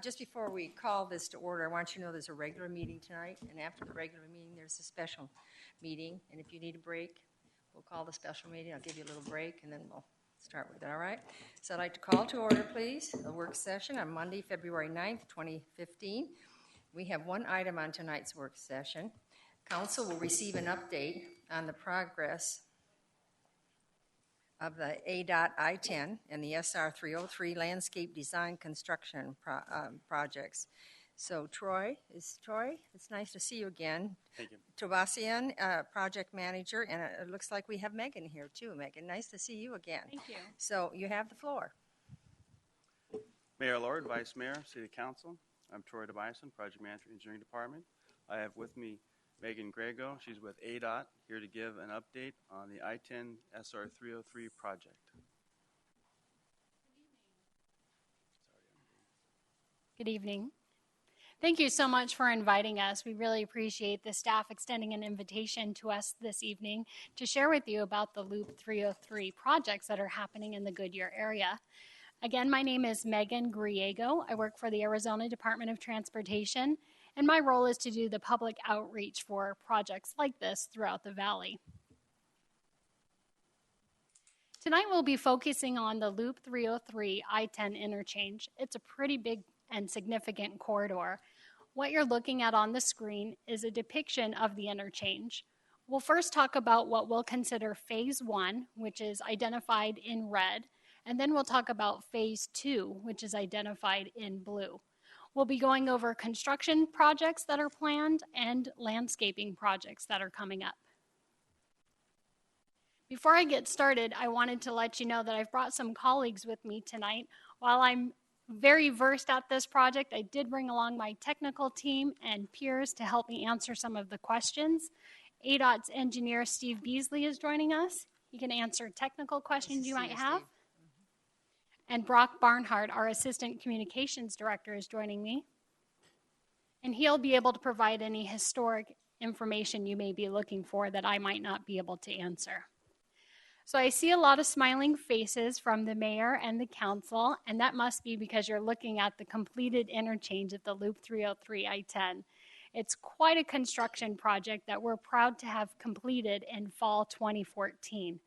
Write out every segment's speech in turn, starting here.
Just before we call this to order, I want you to know there's a regular meeting tonight, and after the regular meeting, there's a special meeting. And if you need a break, we'll call the special meeting. I'll give you a little break, and then we'll start with it, all right? So I'd like to call to order, please, the work session on Monday, February 9th, 2015. We have one item on tonight's work session. Council will receive an update on the progress of the ADOT I-10 and the SR 303 landscape design construction projects. So Troy, it's nice to see you again. Thank you. Tobasian, project manager, and it looks like we have Megan here too. Megan, nice to see you again. Thank you. So you have the floor. Mayor Lord, Vice Mayor, City Council. I'm Troy Tobasian, project manager, engineering department. I have with me Megan Grego. She's with ADOT, here to give an update on the I-10 SR 303 project. Good evening. Thank you so much for inviting us. We really appreciate the staff extending an invitation to us this evening to share with you about the Loop 303 projects that are happening in the Goodyear area. Again, my name is Megan Griego. I work for the Arizona Department of Transportation, and my role is to do the public outreach for projects like this throughout the valley. Tonight we'll be focusing on the Loop 303 I-10 interchange. It's a pretty big and significant corridor. What you're looking at on the screen is a depiction of the interchange. We'll first talk about what we'll consider phase 1, which is identified in red, and then we'll talk about phase 2, which is identified in blue. We'll be going over construction projects that are planned and landscaping projects that are coming up. Before I get started, I wanted to let you know that I've brought some colleagues with me tonight. While I'm very versed at this project, I did bring along my technical team and peers to help me answer some of the questions. ADOT's engineer, Steve Beasley, is joining us. He can answer technical questions you might have. And Brock Barnhart, our Assistant Communications Director, is joining me. And he'll be able to provide any historic information you may be looking for that I might not be able to answer. So I see a lot of smiling faces from the mayor and the council, and that must be because you're looking at the completed interchange of the Loop 303 I-10. It's quite a construction project that we're proud to have completed in fall 2014.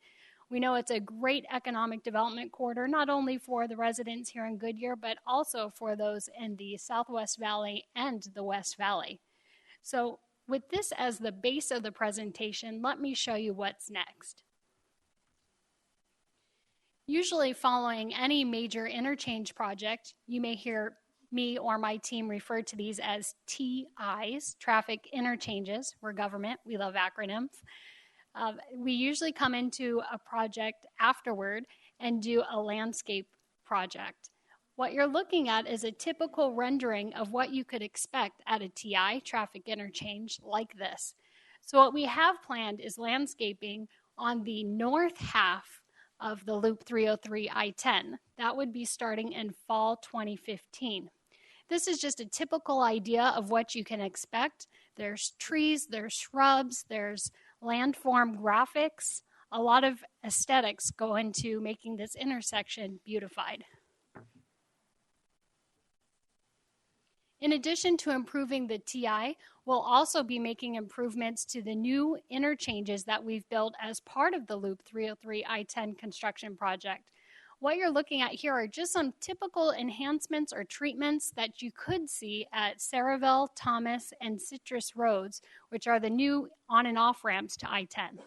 We know it's a great economic development corridor, not only for the residents here in Goodyear, but also for those in the Southwest Valley and the West Valley. So with this as the base of the presentation, let me show you what's next. Usually following any major interchange project, you may hear me or my team refer to these as TIs, traffic interchanges. We're government, we love acronyms. We usually come into a project afterward and do a landscape project. What you're looking at is a typical rendering of what you could expect at a TI, traffic interchange, like this. So what we have planned is landscaping on the north half of the Loop 303 I-10. That would be starting in fall 2015. This is just a typical idea of what you can expect. There's trees, there's shrubs, there's landform graphics. A lot of aesthetics go into making this intersection beautified. In addition to improving the TI, we'll also be making improvements to the new interchanges that we've built as part of the Loop 303 I-10 construction project. What you're looking at here are just some typical enhancements or treatments that you could see at Saraville, Thomas, and Citrus Roads, which are the new on and off ramps to I-10.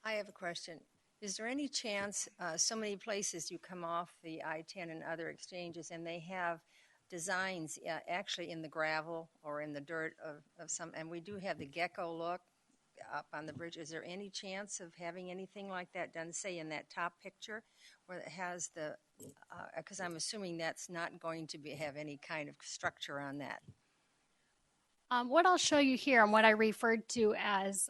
I have a question. Is there any chance, so many places you come off the I-10 and other exchanges, and they have designs actually in the gravel or in the dirt of some, and we do have the gecko look up on the bridge. Is there any chance of having anything like that done, say in that top picture, where it has the, because I'm assuming that's not going to have any kind of structure on that. What I'll show you here and what I referred to as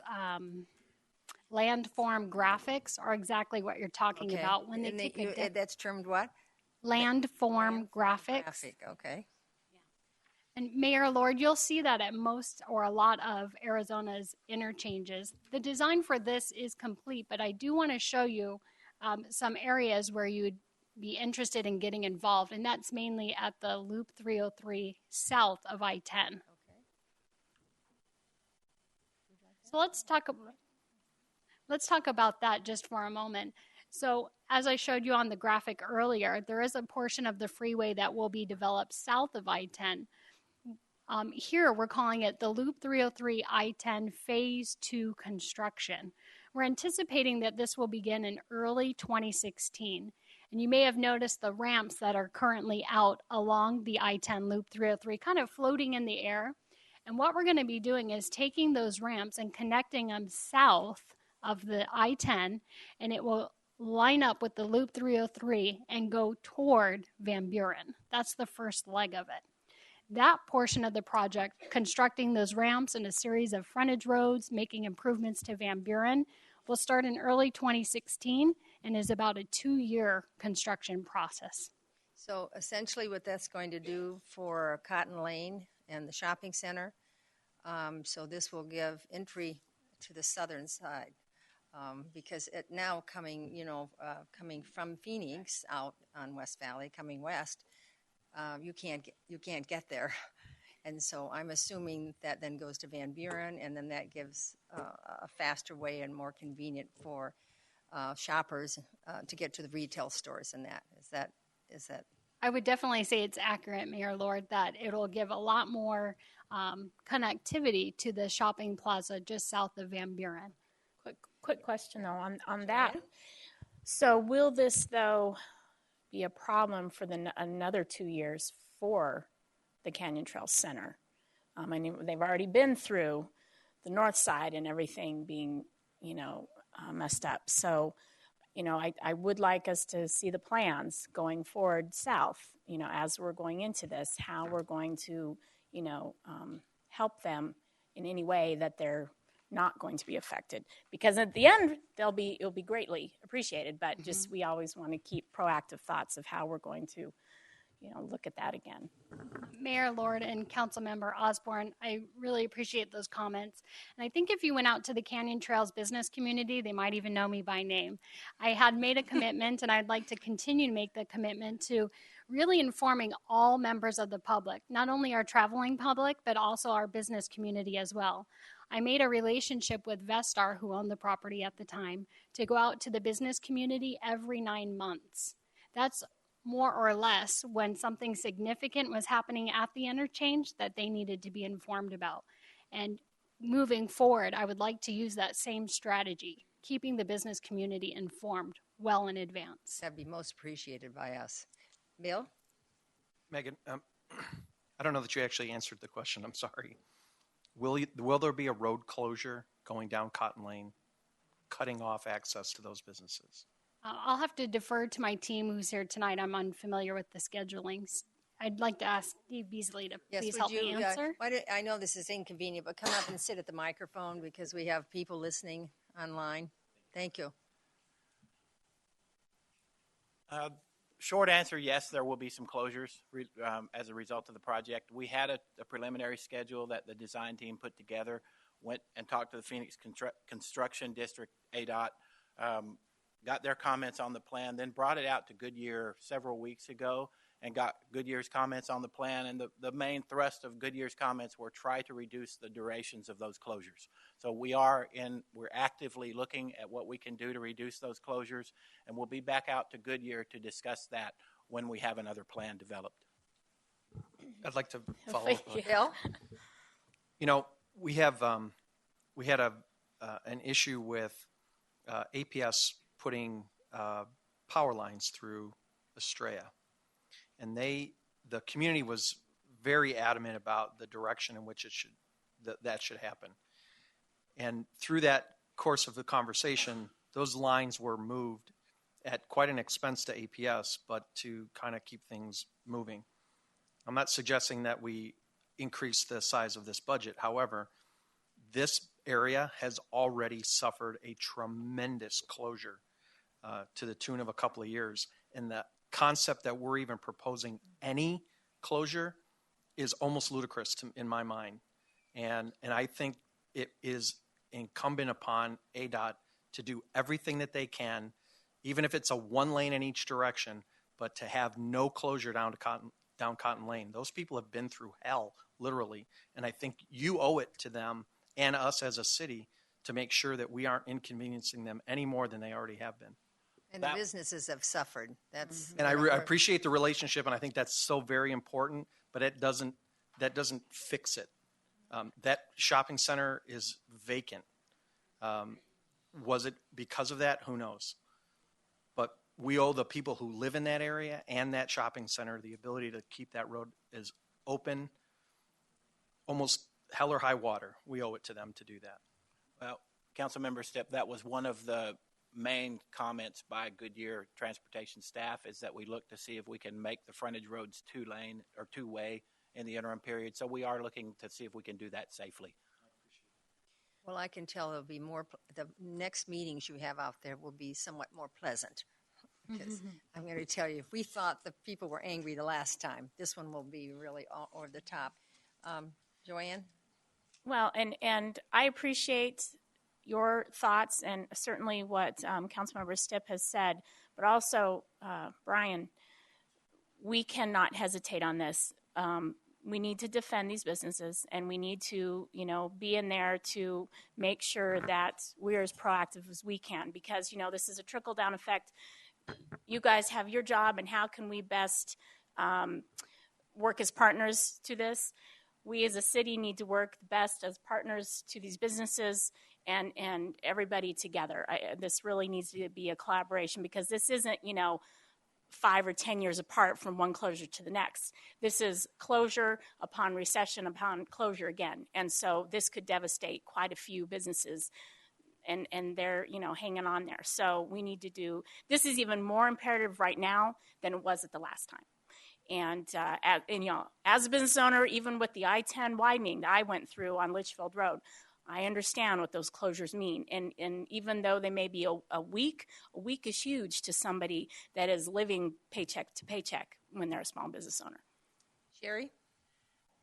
landform graphics are exactly what you're talking about. When they that's termed what? Landform graphics. Graphic, okay. Yeah. And Mayor Lord, you'll see that at most or a lot of Arizona's interchanges. The design for this is complete, but I do want to show you some areas where you would be interested in getting involved, and that's mainly at the Loop 303 south of I-10. Okay. So let's talk about that just for a moment. So as I showed you on the graphic earlier, there is a portion of the freeway that will be developed south of I-10. Here we're calling it the Loop 303 I-10 Phase 2 construction. We're anticipating that this will begin in early 2016. And you may have noticed the ramps that are currently out along the I-10 Loop 303 kind of floating in the air. And what we're going to be doing is taking those ramps and connecting them south of the I-10, and it will line up with the Loop 303 and go toward Van Buren. That's the first leg of it. That portion of the project, constructing those ramps and a series of frontage roads, making improvements to Van Buren, will start in early 2016 and is about a 2-year construction process. So essentially what that's going to do for Cotton Lane and the shopping center, so this will give entry to the southern side. Because it now coming from Phoenix out on West Valley, coming west, you can't get there, and so I'm assuming that then goes to Van Buren, and then that gives a faster way and more convenient for shoppers to get to the retail stores. And that is that. I would definitely say it's accurate, Mayor Lord, that it'll give a lot more connectivity to the shopping plaza just south of Van Buren. Quick question though on that. So will this though be a problem for another 2 years for the Canyon Trail Center? I mean, they've already been through the north side and everything being, messed up. So, I would like us to see the plans going forward south, as we're going into this, how we're going to, help them in any way that they're not going to be affected, because at the end it'll be greatly appreciated, but just we always want to keep proactive thoughts of how we're going to look at that again. Mayor Lord and Councilmember Osborne, I really appreciate those comments. And I think if you went out to the Canyon Trails business community, they might even know me by name. I had made a commitment, and I'd like to continue to make the commitment to really informing all members of the public, not only our traveling public, but also our business community as well. I made a relationship with Vestar, who owned the property at the time, to go out to the business community every 9 months. That's more or less when something significant was happening at the interchange that they needed to be informed about. And moving forward, I would like to use that same strategy, keeping the business community informed well in advance. That'd be most appreciated by us. Bill? Megan, I don't know that you actually answered the question. I'm sorry. Will there be a road closure going down Cotton Lane, cutting off access to those businesses? I'll have to defer to my team who's here tonight. I'm unfamiliar with the scheduling. I'd like to ask Steve Beasley to please help me answer. I know this is inconvenient, but come up and sit at the microphone because we have people listening online. Thank you. Short answer, yes, there will be some closures as a result of the project. We had a preliminary schedule that the design team put together, went and talked to the Phoenix Construction District, ADOT, got their comments on the plan, then brought it out to Goodyear several weeks ago and got Goodyear's comments on the plan. And the main thrust of Goodyear's comments were try to reduce the durations of those closures. So we're actively looking at what we can do to reduce those closures, and we'll be back out to Goodyear to discuss that when we have another plan developed. I'd like to follow up. Bill? We had an issue with APS putting power lines through Estrella, and the community was very adamant about the direction in which that should happen. And through that course of the conversation, those lines were moved at quite an expense to APS, but to kind of keep things moving. I'm not suggesting that we increase the size of this budget. However, this area has already suffered a tremendous closure to the tune of a couple of years. And the concept that we're even proposing any closure is almost ludicrous in my mind. And I think it is incumbent upon ADOT to do everything that they can, even if it's a one lane in each direction, but to have no closure down Cotton Lane, those people have been through hell, literally. And I think you owe it to them and us as a city to make sure that we aren't inconveniencing them any more than they already have been. And the businesses have suffered. That's And I appreciate the relationship, and I think that's so very important, but that doesn't fix it. That shopping center is vacant. Was it because of that? Who knows? But we owe the people who live in that area and that shopping center the ability to keep that road as open, almost hell or high water. We owe it to them to do that. Well, Councilmember Stipp, that was one of the main comments by Goodyear transportation staff, is that we look to see if we can make the frontage roads two-lane or two-way in the interim period. So we are looking to see if we can do that safely. Well, I can tell there'll be more. The next meetings you have out there will be somewhat more pleasant. Because I'm going to tell you, if we thought the people were angry the last time, this one will be really all over the top. Joanne? Well, and I appreciate your thoughts and certainly what Councilmember Stipp has said, but also, Brian, we cannot hesitate on this. We need to defend these businesses, and we need to, be in there to make sure that we're as proactive as we can, because, this is a trickle-down effect. You guys have your job, and how can we best work as partners to this? We as a city need to work best as partners to these businesses and everybody together. This really needs to be a collaboration, because this isn't, 5 or 10 years apart from one closure to the next. This is closure upon recession upon closure again. And so this could devastate quite a few businesses, and they're, hanging on there. So we need to do, this is even more imperative right now than it was at the last time. And as a business owner, even with the I-10 widening that I went through on Litchfield Road, I understand what those closures mean. And even though they may be a week is huge to somebody that is living paycheck to paycheck when they're a small business owner. Sherry?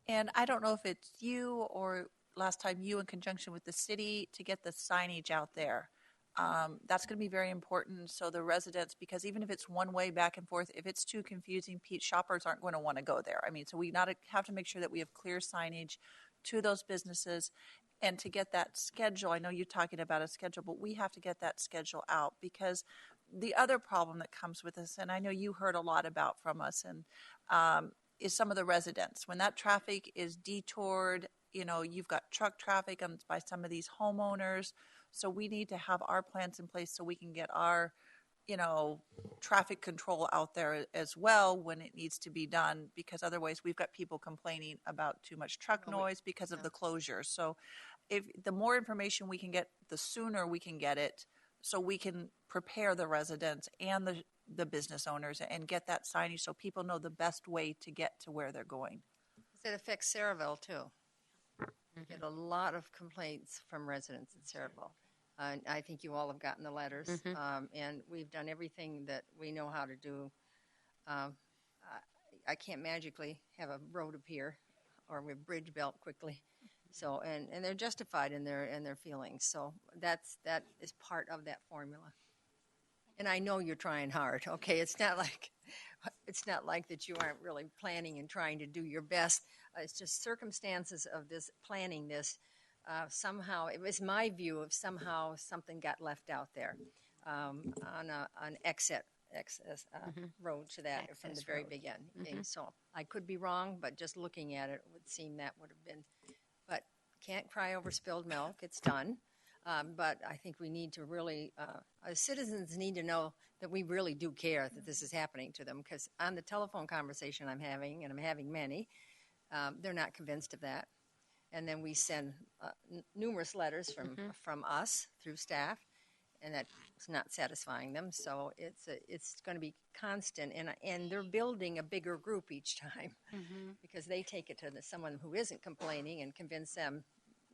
And I don't know if it's you or last time you in conjunction with the city to get the signage out there. That's going to be very important. So the residents, because even if it's one way back and forth, if it's too confusing, shoppers aren't going to want to go there. I mean, so we have to make sure that we have clear signage to those businesses. And to get that schedule, I know you're talking about a schedule, but we have to get that schedule out, because the other problem that comes with this, and I know you heard a lot about from us, and is some of the residents. When that traffic is detoured, you've got truck traffic by some of these homeowners. So we need to have our plans in place so we can get our, traffic control out there as well when it needs to be done, because otherwise we've got people complaining about too much truck noise because of the closures. So if the more information we can get, the sooner we can get it, so we can prepare the residents and the business owners and get that signage so people know the best way to get to where they're going. It affects Saraville, too. We get a lot of complaints from residents in Saraville. I think you all have gotten the letters, and we've done everything that we know how to do. I can't magically have a road appear or a bridge built quickly. So, and they're justified in their feelings. So that is part of that formula. And I know you're trying hard. Okay, it's not like that you aren't really planning and trying to do your best. It's just circumstances of this planning this. Somehow, it was my view of somehow something got left out there on an exit road to that from the very beginning. So I could be wrong, but just looking at it would seem that would have been. But can't cry over spilled milk. It's done. But I think we need to really, citizens need to know that we really do care that this is happening to them, because on the telephone conversation I'm having, and I'm having many, they're not convinced of that. And then we send numerous letters from us through staff, and that's not satisfying them. So it's going to be constant, and they're building a bigger group each time because they take it to someone who isn't complaining and convince them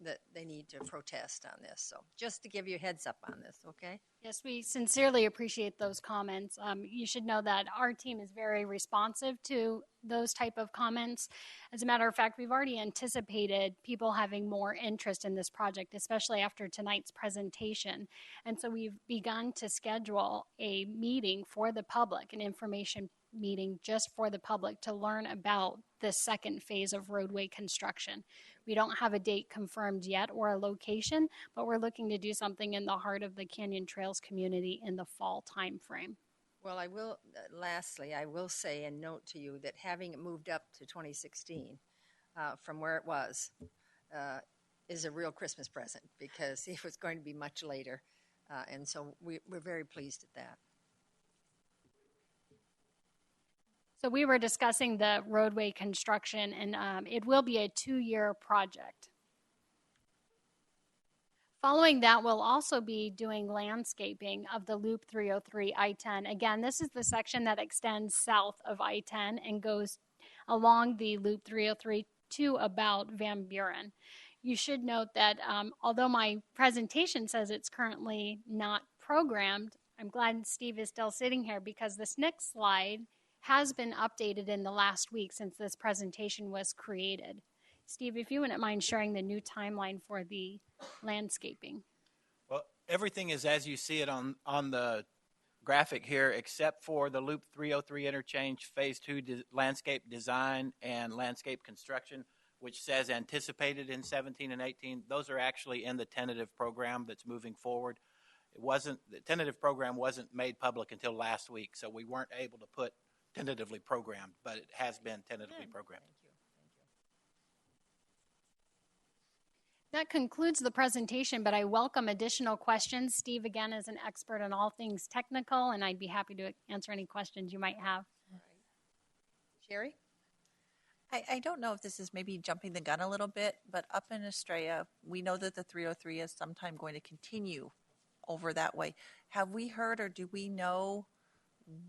that they need to protest on this. So just to give you a heads up on this, okay? Yes, we sincerely appreciate those comments. You should know that our team is very responsive to those type of comments. As a matter of fact, we've already anticipated people having more interest in this project, especially after tonight's presentation. And so we've begun to schedule a meeting for the public, an information meeting just for the public to learn about the second phase of roadway construction. We don't have a date confirmed yet or a location, but we're looking to do something in the heart of the Canyon Trails community in the fall timeframe. Well, I will, lastly, I will say and note to you that having it moved up to 2016 from where it was is a real Christmas present because it was going to be much later. And so we're very pleased at that. So we were discussing the roadway construction, and it will be a 2-year project. Following that, we'll also be doing landscaping of the Loop 303 I-10. Again, this is the section that extends south of I-10 and goes along the Loop 303 to about Van Buren. You should note that although my presentation says it's currently not programmed, I'm glad Steve is still sitting here because this next slide has been updated in the last week since this presentation was created. Steve, if you wouldn't mind sharing the new timeline for the landscaping. Well, everything is as you see it on the graphic here, except for the Loop 303 Interchange Phase 2 landscape design and landscape construction, which says anticipated in 17 and 18. Those are actually in the tentative program that's moving forward. The tentative program wasn't made public until last week, so we weren't able to put tentatively programmed, but it has been tentatively programmed. Thank you. That concludes the presentation, but I welcome additional questions. Steve, again, is an expert in all things technical, and I'd be happy to answer any questions you might have. All right. Sherry? I don't know if this is maybe jumping the gun a little bit, but up in Estrella, we know that the 303 is sometime going to continue over that way. Have we heard or do we know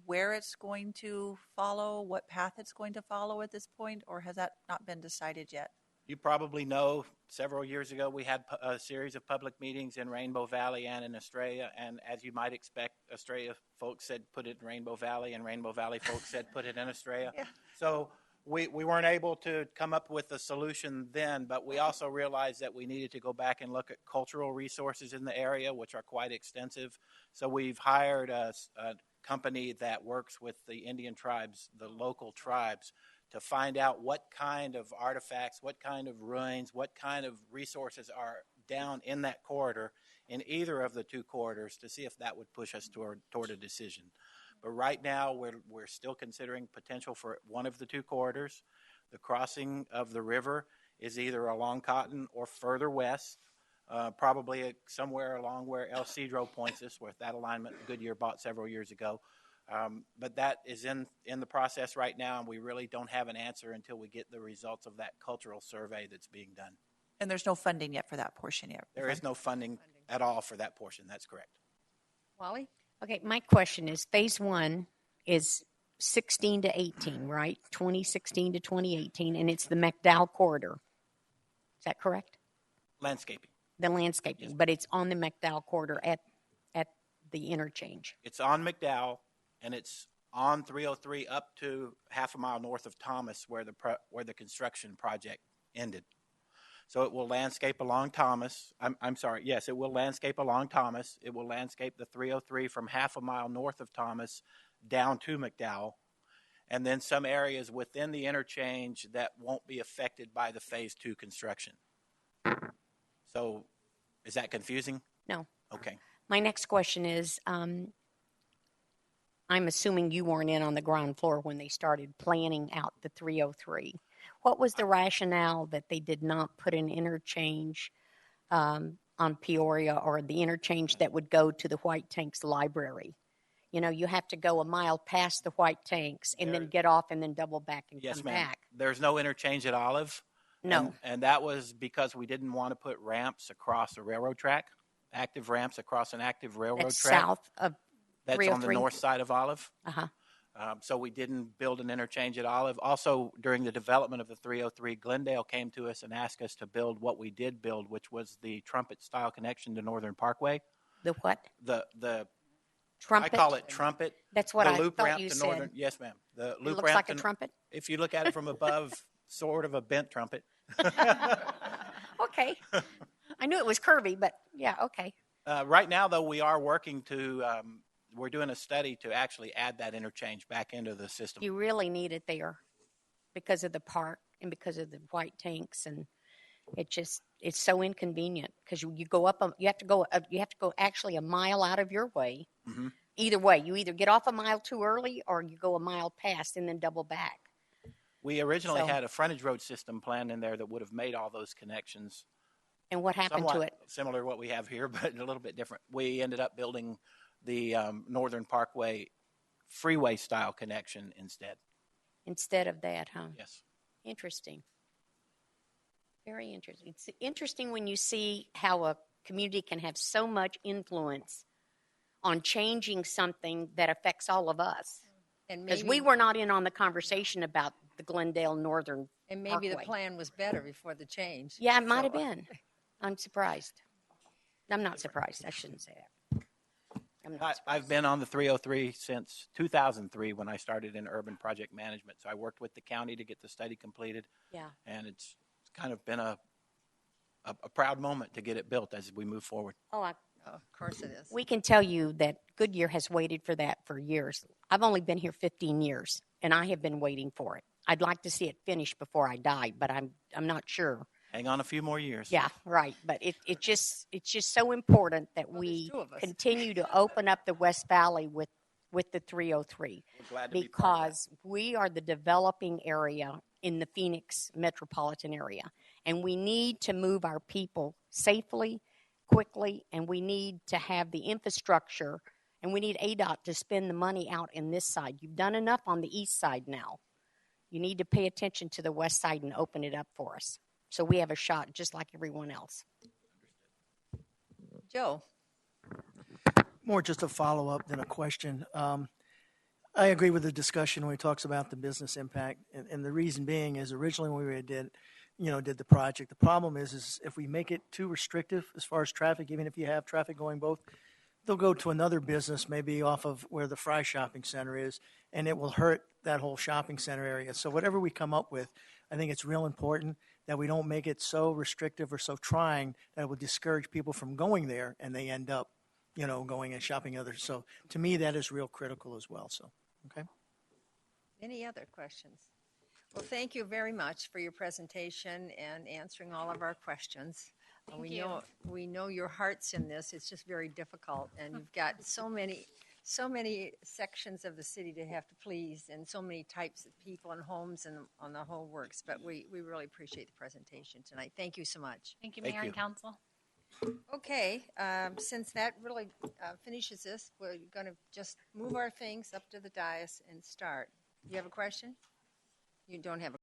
where it's going to follow, what path it's going to follow at this point, or has that not been decided yet? You probably know several years ago we had a series of public meetings in Rainbow Valley and in Estrella, and as you might expect, Estrella folks said put it in Rainbow Valley, and Rainbow Valley folks said put it in Estrella. Yeah. So we weren't able to come up with a solution then, but we also realized that we needed to go back and look at cultural resources in the area, which are quite extensive. So we've hired a company that works with the Indian tribes, the local tribes, to find out what kind of artifacts, what kind of ruins, what kind of resources are down in that corridor, in either of the two corridors, to see if that would push us toward a decision. But right now, we're still considering potential for one of the two corridors. The crossing of the river is either along Cotton or further west, probably somewhere along where El Cedro points us, with that alignment Goodyear bought several years ago. But that is in the process right now, and we really don't have an answer until we get the results of that cultural survey that's being done. And there's no funding yet for that portion yet? There is no funding at all for that portion. That's correct. Wally? Okay, my question is, phase 1 is 16 to 18, right? 2016 to 2018, and it's the McDowell corridor. Is that correct? Landscaping. The landscaping, Yes. but it's on the McDowell corridor at the interchange. It's on McDowell, and it's on 303 up to half a mile north of Thomas, where the construction project ended. So it will landscape along Thomas. I'm sorry. Yes, it will landscape along Thomas. It will landscape the 303 from half a mile north of Thomas down to McDowell, and then some areas within the interchange that won't be affected by the phase 2 construction. So is that confusing? No. Okay. My next question is, I'm assuming you weren't in on the ground floor when they started planning out the 303. What was the rationale that they did not put an interchange on Peoria, or the interchange that would go to the White Tanks Library? You know, you have to go a mile past the White Tanks and then get off and then double back and Yes, come ma'am. back. There's no interchange at Olive. No. And that was because we didn't want to put ramps across a railroad track, active ramps across an active railroad That's track. south of That's on the 303. north side of Olive. Uh-huh. So we didn't build an interchange at Olive. Also, during the development of the 303, Glendale came to us and asked us to build what we did build, which was the trumpet-style connection to Northern Parkway. The what? The Trumpet? I call it trumpet. That's what the I loop thought ramp you to said. Northern. Yes, ma'am. The It loop looks ramp like a to, trumpet? If you look at it from above, sort of a bent trumpet. Okay. I knew it was curvy, but yeah, okay. Right now, though, we are working to we're doing a study to actually add that interchange back into the system. You really need it there because of the park and because of the white tanks, and it's so inconvenient because you go up, you have to go actually a mile out of your way. Mm-hmm. Either way, you either get off a mile too early or you go a mile past and then double back. We originally had a frontage road system planned in there that would have made all those connections. And what happened to it? Similar to what we have here, but a little bit different. We ended up building the Northern Parkway freeway style connection instead. Instead of that, huh? Yes. Interesting. Very interesting. It's interesting when you see how a community can have so much influence on changing something that affects all of us. Because we were not in on the conversation about the Glendale Northern And maybe Parkway. the plan was better before the change. Yeah, it might have been. I'm surprised. I'm not surprised. I shouldn't say that. I'm not surprised. I've been on the 303 since 2003 when I started in urban project management. So I worked with the county to get the study completed. Yeah. And it's kind of been a proud moment to get it built as we move forward. Oh, of course it is. We can tell you that Goodyear has waited for that for years. I've only been here 15 years, and I have been waiting for it. I'd like to see it finished before I die, but I'm not sure. Hang on a few more years. Yeah, right. But it's just so important that we continue to open up the West Valley with the 303 because we are the developing area in the Phoenix metropolitan area, and we need to move our people safely, quickly, and we need to have the infrastructure, and we need ADOT to spend the money out in this side. You've done enough on the east side now. You need to pay attention to the west side and open it up for us so we have a shot just like everyone else. Joe. More just a follow-up than a question. I agree with the discussion when he talks about the business impact, and the reason being is originally when we did the project, the problem is if we make it too restrictive as far as traffic, even if you have traffic going both, they'll go to another business maybe off of where the Fry Shopping Center is, and it will hurt that whole shopping center area. So whatever we come up with, I think it's real important that we don't make it so restrictive or so trying that it will discourage people from going there, and they end up going and shopping others. So to me, that is real critical as well. So, okay. Any other questions? Well, thank you very much for your presentation and answering all of our questions. We know your heart's in this. It's just very difficult, and you've got so many sections of the city to have to please, and so many types of people and homes and on the whole works. But we really appreciate the presentation tonight. Thank you so much. Thank you, Mayor and Council. Okay, since that really finishes this, we're going to just move our things up to the dais and start. You have a question? You don't have a